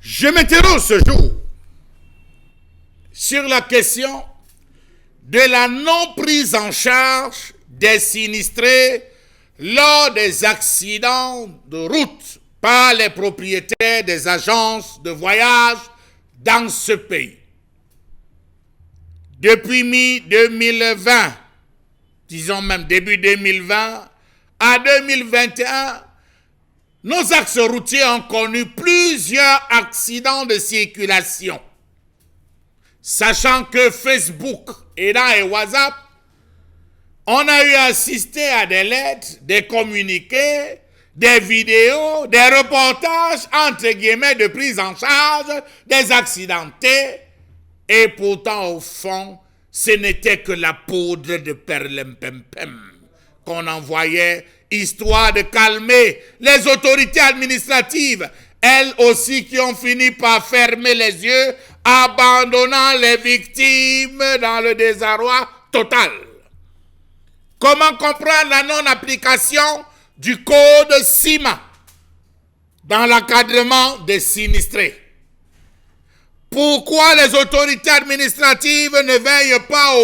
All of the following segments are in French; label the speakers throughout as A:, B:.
A: Je m'interroge ce jour sur la question de la non prise en charge des sinistrés lors des accidents de route par les propriétaires des agences de voyage dans ce pays. Depuis mi-2020, disons même début 2020, à 2021, nos axes routiers ont connu plusieurs accidents de circulation. Sachant que Facebook et WhatsApp, on a eu assisté à des lettres, des communiqués, des vidéos, des reportages, entre guillemets, de prise en charge des accidentés. Et pourtant, au fond, ce n'était que la poudre de perlimpempem qu'on envoyait, histoire de calmer les autorités administratives, elles aussi qui ont fini par fermer les yeux, abandonnant les victimes dans le désarroi total. Comment comprendre la non-application du code CIMA dans l'encadrement des sinistrés? Pourquoi les autorités administratives ne veillent pas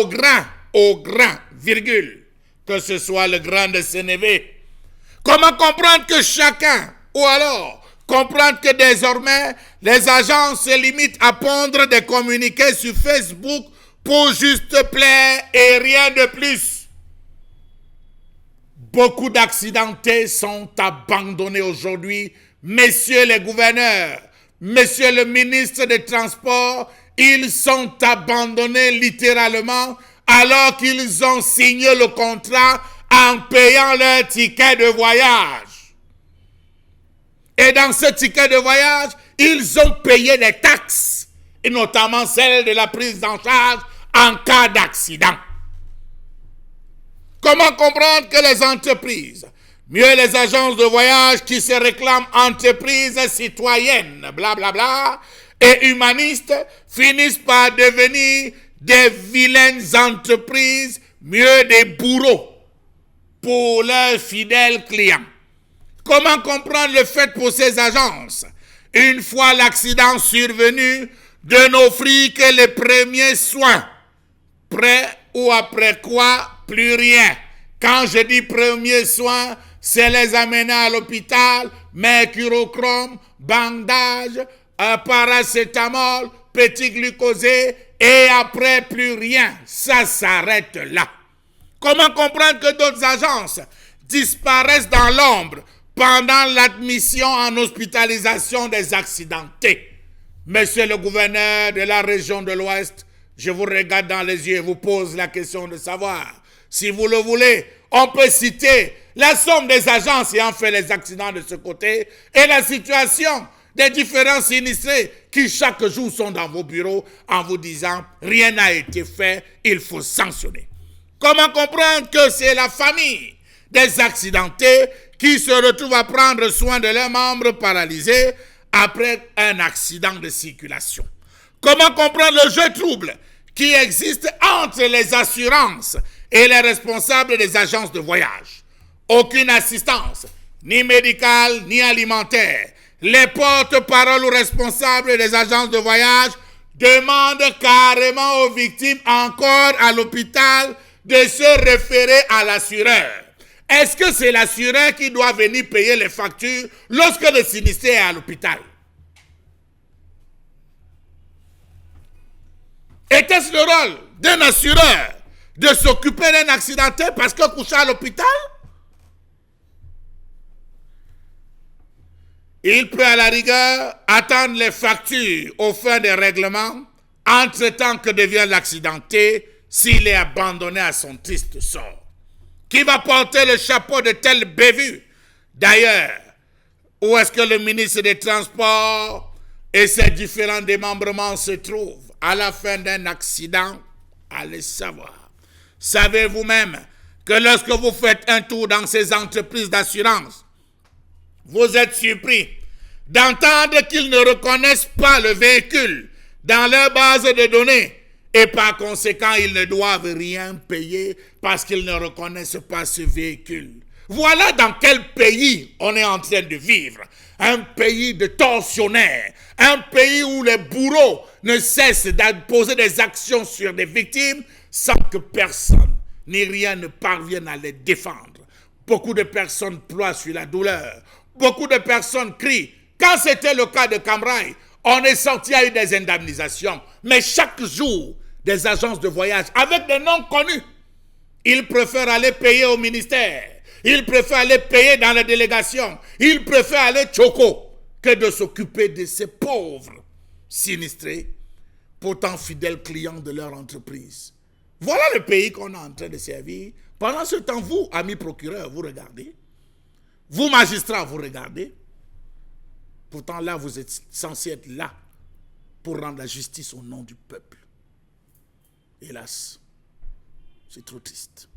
A: au grain, virgule, que ce soit le grain de Sénévé? Comment comprendre que chacun, ou alors comprendre que désormais, les agences se limitent à pondre des communiqués sur Facebook pour juste plaire et rien de plus? Beaucoup d'accidentés sont abandonnés aujourd'hui. Messieurs les gouverneurs, Monsieur le ministre des Transports, ils sont abandonnés littéralement alors qu'ils ont signé le contrat en payant leur ticket de voyage. Et dans ce ticket de voyage, ils ont payé des taxes, et notamment celle de la prise en charge en cas d'accident. Comment comprendre que les entreprises, mieux les agences de voyage qui se réclament entreprises citoyennes, blablabla, et humanistes, finissent par devenir des vilaines entreprises, mieux des bourreaux pour leurs fidèles clients? Comment comprendre le fait pour ces agences, une fois l'accident survenu, de n'offrir que les premiers soins, près ou après quoi, plus rien? Quand je dis premiers soins, c'est les amener à l'hôpital, mercurochrome, bandage, paracétamol, petit glucosé, et après plus rien. Ça s'arrête là. Comment comprendre que d'autres agences disparaissent dans l'ombre pendant l'admission en hospitalisation des accidentés? Monsieur le gouverneur de la région de l'Ouest, je vous regarde dans les yeux et vous pose la question de savoir. Si vous le voulez, on peut citer la somme des agences ayant fait les accidents de ce côté et la situation des différents sinistrés qui chaque jour sont dans vos bureaux en vous disant « rien n'a été fait, il faut sanctionner ». Comment comprendre que c'est la famille des accidentés qui se retrouvent à prendre soin de leurs membres paralysés après un accident de circulation? Comment comprendre le jeu trouble qui existe entre les assurances et les responsables des agences de voyage? Aucune assistance, ni médicale, ni alimentaire. Les porte-paroles ou responsables des agences de voyage demandent carrément aux victimes encore à l'hôpital de se référer à l'assureur. Est-ce que c'est l'assureur qui doit venir payer les factures lorsque le sinistré est à l'hôpital? Était-ce le rôle d'un assureur de s'occuper d'un accidenté parce que couché à l'hôpital? Il peut à la rigueur attendre les factures aux fins des règlements, entre-temps que devient l'accidenté s'il est abandonné à son triste sort. Qui va porter le chapeau de telle bévue? D'ailleurs, où est-ce que le ministre des Transports et ses différents démembrements se trouvent à la fin d'un accident? Allez savoir. Savez-vous même que lorsque vous faites un tour dans ces entreprises d'assurance, vous êtes surpris d'entendre qu'ils ne reconnaissent pas le véhicule dans leur base de données et par conséquent, ils ne doivent rien payer parce qu'ils ne reconnaissent pas ce véhicule. Voilà dans quel pays on est en train de vivre. Un pays de tortionnaires. Un pays où les bourreaux ne cessent d'imposer des actions sur des victimes sans que personne ni rien ne parvienne à les défendre. Beaucoup de personnes ploient sur la douleur. Beaucoup de personnes crient. Quand c'était le cas de Cambrai, on est sorti à eu des indemnisations. Mais chaque jour, des agences de voyage avec des noms connus, ils préfèrent aller payer au ministère. Ils préfèrent aller payer dans les délégations. Ils préfèrent aller choco que de s'occuper de ces pauvres sinistrés, pourtant fidèles clients de leur entreprise. Voilà le pays qu'on est en train de servir. Pendant ce temps, vous, amis procureurs, vous regardez. Vous, magistrats, vous regardez. Pourtant, là, vous êtes censés être là pour rendre la justice au nom du peuple. Hélas, c'est trop triste.